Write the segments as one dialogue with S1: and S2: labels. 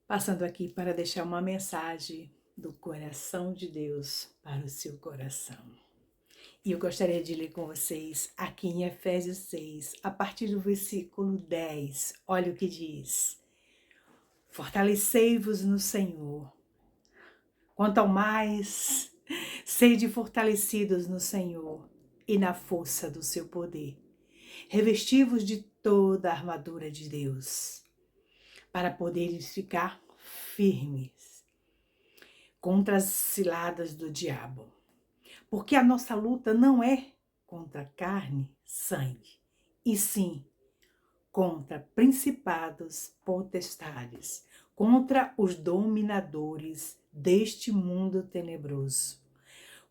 S1: Passando aqui para deixar uma mensagem do coração de Deus para o seu coração. E eu gostaria de ler com vocês aqui em Efésios 6, a partir do versículo 10. Olha o que diz: Fortalecei-vos no Senhor. Quanto ao mais, sede fortalecidos no Senhor e na força do seu poder. Revesti-vos de toda a armadura de Deus, para poderes ficar firmes contra as ciladas do diabo. Porque a nossa luta não é contra carne, sangue, e sim contra principados, potestades, contra os dominadores deste mundo tenebroso,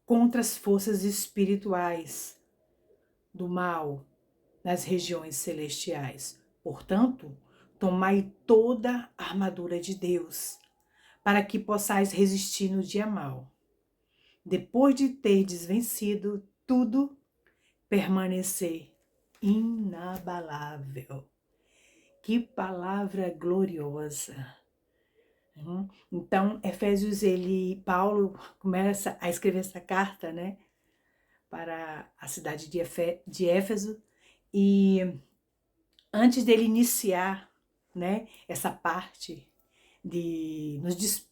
S1: contra as forças espirituais do mal nas regiões celestiais. Portanto, tomai toda a armadura de Deus, para que possais resistir no dia mau. Depois de terdes vencido tudo, permanecer inabalável. Que palavra gloriosa! Então, Efésios, Paulo começa a escrever essa carta, né, para a cidade de Éfeso, e antes dele iniciar, né, essa parte de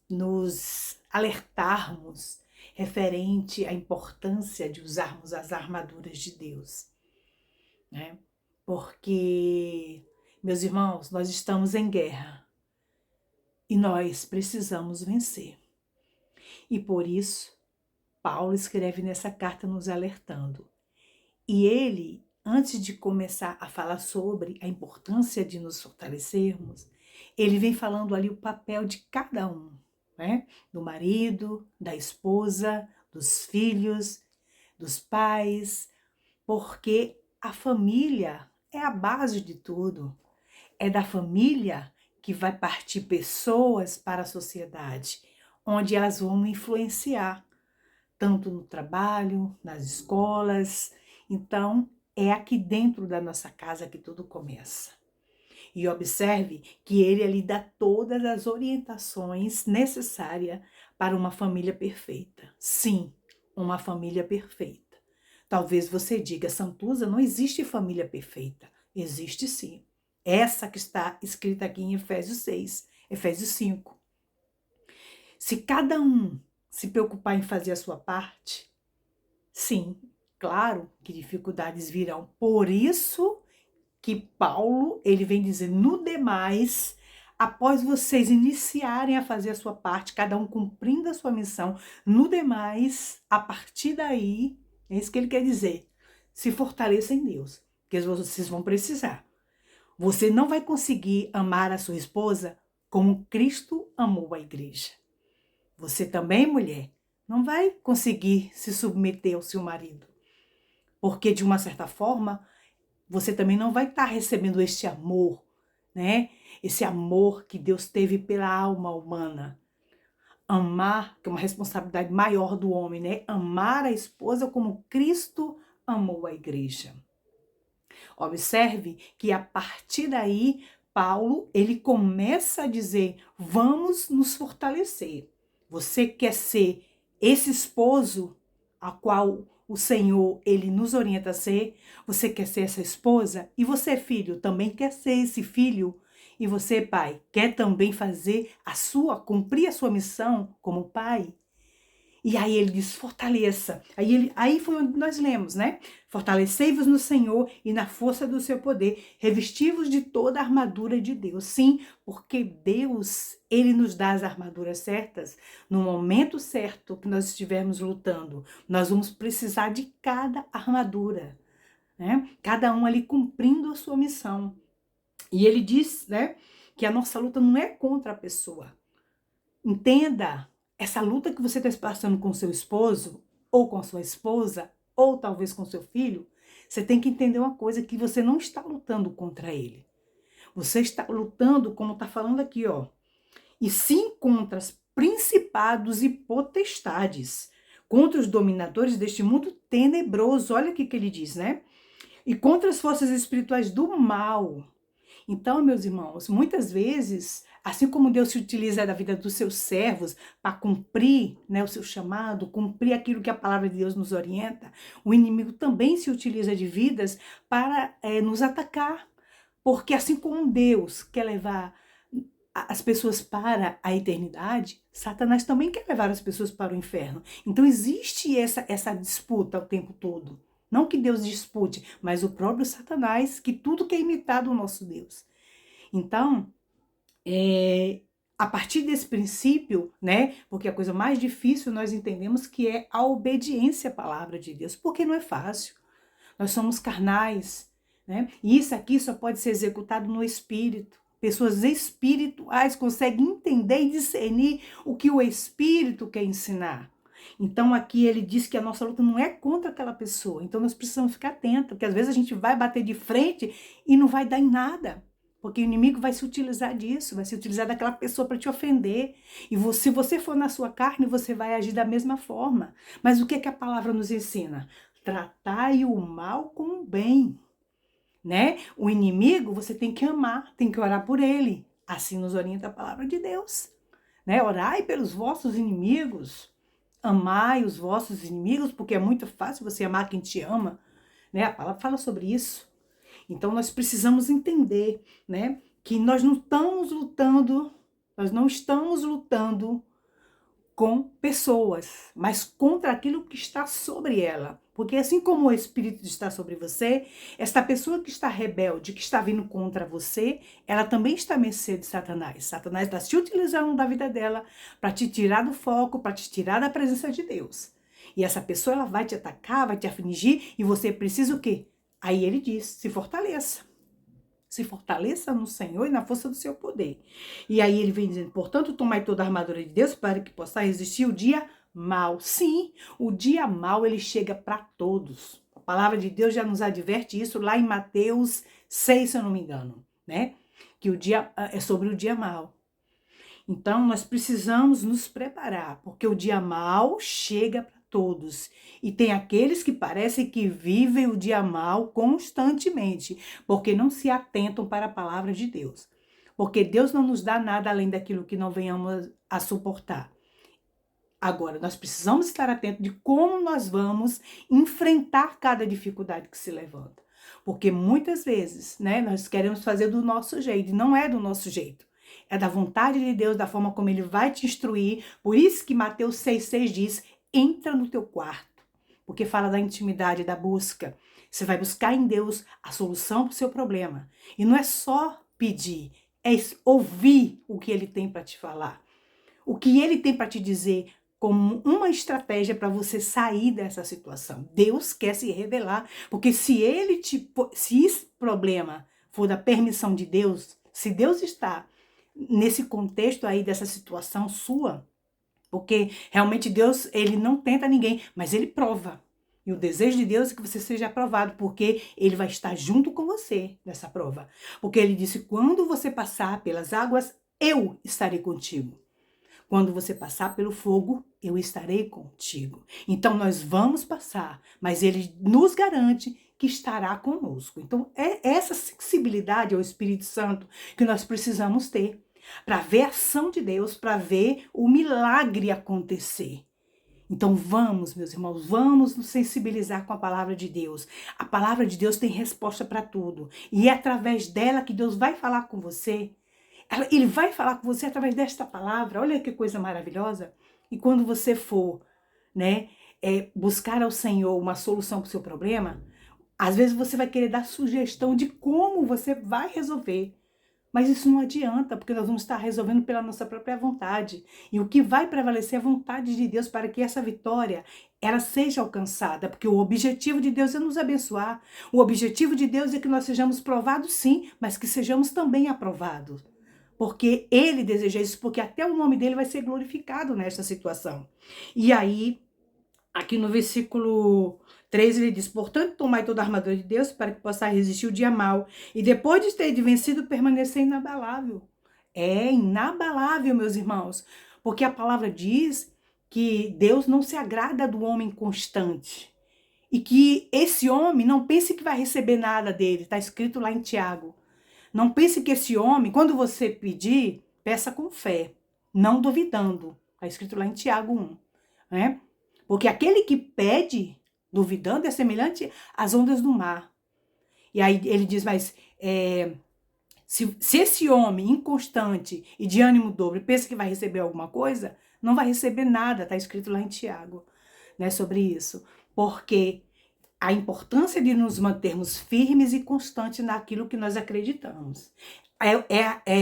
S1: nos alertarmos referente à importância de usarmos as armaduras de Deus, né? Porque, meus irmãos, nós estamos em guerra e nós precisamos vencer. E por isso, Paulo escreve nessa carta nos alertando. E ele, antes de começar a falar sobre a importância de nos fortalecermos, ele vem falando ali o papel de cada um, né? Do marido, da esposa, dos filhos, dos pais, porque a família é a base de tudo. É da família que vai partir pessoas para a sociedade, onde elas vão influenciar, tanto no trabalho, nas escolas. Então, é aqui dentro da nossa casa que tudo começa. E observe que ele ali dá todas as orientações necessárias para uma família perfeita. Sim, uma família perfeita. Talvez você diga, Santuza, não existe família perfeita. Existe sim. Essa que está escrita aqui em Efésios 6, Efésios 5. Se cada um se preocupar em fazer a sua parte, sim, claro que dificuldades virão. Por isso que Paulo, ele vem dizer, no demais, após vocês iniciarem a fazer a sua parte, cada um cumprindo a sua missão, no demais, a partir daí, é isso que ele quer dizer, se fortaleça em Deus, porque vocês vão precisar. Você não vai conseguir amar a sua esposa como Cristo amou a igreja. Você também, mulher, não vai conseguir se submeter ao seu marido, porque de uma certa forma, você também não vai estar recebendo este amor, né? Esse amor que Deus teve pela alma humana. Amar, que é uma responsabilidade maior do homem, né? Amar a esposa como Cristo amou a igreja. Observe que a partir daí, Paulo, ele começa a dizer, vamos nos fortalecer. Você quer ser esse esposo a qual o Senhor, ele nos orienta a ser? Você quer ser essa esposa? E você, filho, também quer ser esse filho? E você, pai, quer também cumprir a sua missão como pai? E aí ele diz, fortaleça. Aí foi onde nós lemos, né? Fortalecei-vos no Senhor e na força do seu poder. Revesti-vos de toda a armadura de Deus. Sim, porque Deus, ele nos dá as armaduras certas. No momento certo que nós estivermos lutando, nós vamos precisar de cada armadura, né? Cada um ali cumprindo a sua missão. E ele diz, né, que a nossa luta não é contra a pessoa. Entenda, essa luta que você está passando com seu esposo, ou com a sua esposa, ou talvez com seu filho, você tem que entender uma coisa, que você não está lutando contra ele. Você está lutando, como está falando aqui, ó, e sim contra os principados e potestades, contra os dominadores deste mundo tenebroso. Olha o que ele diz, né? E contra as forças espirituais do mal. Então, meus irmãos, muitas vezes, assim como Deus se utiliza da vida dos seus servos para cumprir, né, o seu chamado, cumprir aquilo que a palavra de Deus nos orienta, o inimigo também se utiliza de vidas para nos atacar. Porque assim como Deus quer levar as pessoas para a eternidade, Satanás também quer levar as pessoas para o inferno. Então existe essa disputa o tempo todo. Não que Deus dispute, mas o próprio Satanás, que tudo quer imitar do nosso Deus. Então, a partir desse princípio, né? Porque a coisa mais difícil nós entendemos que é a obediência à palavra de Deus, porque não é fácil. Nós somos carnais, né? E isso aqui só pode ser executado no Espírito. Pessoas espirituais conseguem entender e discernir o que o Espírito quer ensinar. Então aqui ele diz que a nossa luta não é contra aquela pessoa. Então nós precisamos ficar atentos, porque às vezes a gente vai bater de frente e não vai dar em nada. Porque o inimigo vai se utilizar disso, vai se utilizar daquela pessoa para te ofender. E se você for na sua carne, você vai agir da mesma forma. Mas o que a palavra nos ensina? Tratai o mal com o bem, né? O inimigo você tem que amar, tem que orar por ele. Assim nos orienta a palavra de Deus, né? Orai pelos vossos inimigos, amai os vossos inimigos, porque é muito fácil você amar quem te ama, né? A palavra fala sobre isso. Então nós precisamos entender, né? Que nós não estamos lutando com pessoas, mas contra aquilo que está sobre ela. Porque assim como o Espírito está sobre você, esta pessoa que está rebelde, que está vindo contra você, ela também está à mercê de Satanás. Satanás está se utilizando da vida dela para te tirar do foco, para te tirar da presença de Deus. E essa pessoa ela vai te atacar, vai te afligir, e você precisa o quê? Aí ele diz, se fortaleça. Se fortaleça no Senhor e na força do seu poder. E aí ele vem dizendo, portanto, tomai toda a armadura de Deus para que possa resistir o dia mau. Sim, o dia mau ele chega para todos. A palavra de Deus já nos adverte isso lá em Mateus 6, se eu não me engano, né? Que o dia é sobre o dia mau. Então nós precisamos nos preparar, porque o dia mau chega para todos. E tem aqueles que parecem que vivem o dia mal constantemente, porque não se atentam para a palavra de Deus. Porque Deus não nos dá nada além daquilo que não venhamos a suportar. Agora, nós precisamos estar atentos de como nós vamos enfrentar cada dificuldade que se levanta. Porque muitas vezes, né, nós queremos fazer do nosso jeito, e não é do nosso jeito. É da vontade de Deus, da forma como Ele vai te instruir. Por isso que Mateus 6,6 diz, entra no teu quarto, porque fala da intimidade, da busca. Você vai buscar em Deus a solução para o seu problema. E não é só pedir, é ouvir o que Ele tem para te falar. O que Ele tem para te dizer como uma estratégia para você sair dessa situação. Deus quer se revelar, porque se esse problema for da permissão de Deus, se Deus está nesse contexto aí dessa situação sua, porque realmente Deus, ele não tenta ninguém, mas ele prova. E o desejo de Deus é que você seja aprovado, porque ele vai estar junto com você nessa prova. Porque ele disse, quando você passar pelas águas, eu estarei contigo. Quando você passar pelo fogo, eu estarei contigo. Então nós vamos passar, mas ele nos garante que estará conosco. Então é essa sensibilidade ao Espírito Santo que nós precisamos ter. Para ver a ação de Deus, para ver o milagre acontecer. Então vamos, meus irmãos, vamos nos sensibilizar com a palavra de Deus. A palavra de Deus tem resposta para tudo. E é através dela que Deus vai falar com você. Ele vai falar com você através desta palavra. Olha que coisa maravilhosa. E quando você for, né, buscar ao Senhor uma solução para o seu problema, às vezes você vai querer dar sugestão de como você vai resolver. Mas isso não adianta, porque nós vamos estar resolvendo pela nossa própria vontade. E o que vai prevalecer é a vontade de Deus para que essa vitória, ela seja alcançada. Porque o objetivo de Deus é nos abençoar. O objetivo de Deus é que nós sejamos provados sim, mas que sejamos também aprovados. Porque Ele deseja isso, porque até o nome dele vai ser glorificado nesta situação. E aí, aqui no versículo 3 ele diz, portanto, tomai toda a armadura de Deus para que possa resistir o dia mau. E depois de ter vencido, permanecer inabalável. É inabalável, meus irmãos. Porque a palavra diz que Deus não se agrada do homem constante. E que esse homem não pense que vai receber nada dele. Está escrito lá em Tiago. Não pense que esse homem, quando você pedir, peça com fé, não duvidando. Está escrito lá em Tiago 1. Né? Porque aquele que pede, duvidando, é semelhante às ondas do mar. E aí ele diz, mas se esse homem inconstante e de ânimo dobre pensa que vai receber alguma coisa, não vai receber nada, está escrito lá em Tiago, né, sobre isso. Porque a importância de nos mantermos firmes e constantes naquilo que nós acreditamos.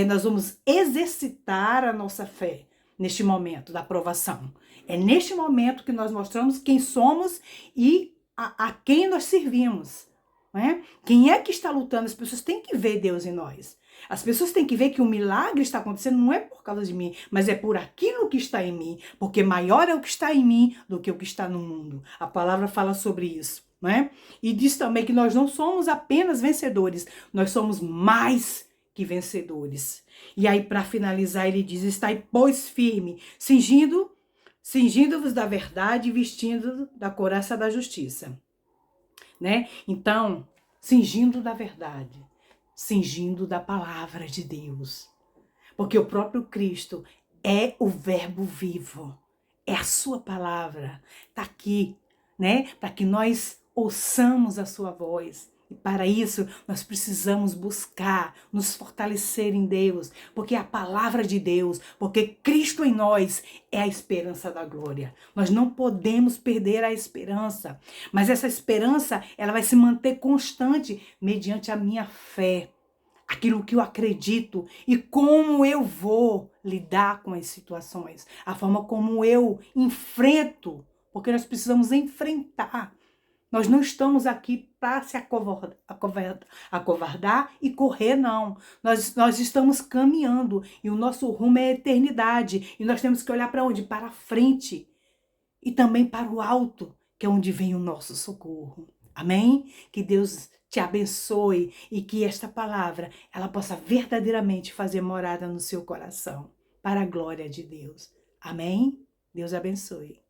S1: Nós vamos exercitar a nossa fé neste momento da provação. É neste momento que nós mostramos quem somos e a quem nós servimos. Né? Quem é que está lutando? As pessoas têm que ver Deus em nós. As pessoas têm que ver que o milagre está acontecendo não é por causa de mim, mas é por aquilo que está em mim. Porque maior é o que está em mim do que o que está no mundo. A palavra fala sobre isso. Né? E diz também que nós não somos apenas vencedores, nós somos mais que vencedores. E aí, para finalizar, ele diz: estai, pois, firme, cingindo-vos da verdade e vestindo da couraça da justiça. Né? Então, cingindo da verdade, cingindo da palavra de Deus. Porque o próprio Cristo é o verbo vivo, é a sua palavra, está aqui, né? Para que nós ouçamos a sua voz. E para isso, nós precisamos buscar, nos fortalecer em Deus, porque a palavra de Deus, porque Cristo em nós é a esperança da glória. Nós não podemos perder a esperança, mas essa esperança, ela vai se manter constante mediante a minha fé, aquilo que eu acredito e como eu vou lidar com as situações, a forma como eu enfrento, porque nós precisamos enfrentar. Nós não estamos aqui para se acovardar e correr, não. Nós estamos caminhando e o nosso rumo é a eternidade. E nós temos que olhar para onde? Para a frente e também para o alto, que é onde vem o nosso socorro. Amém? Que Deus te abençoe e que esta palavra ela possa verdadeiramente fazer morada no seu coração, para a glória de Deus. Amém? Deus abençoe.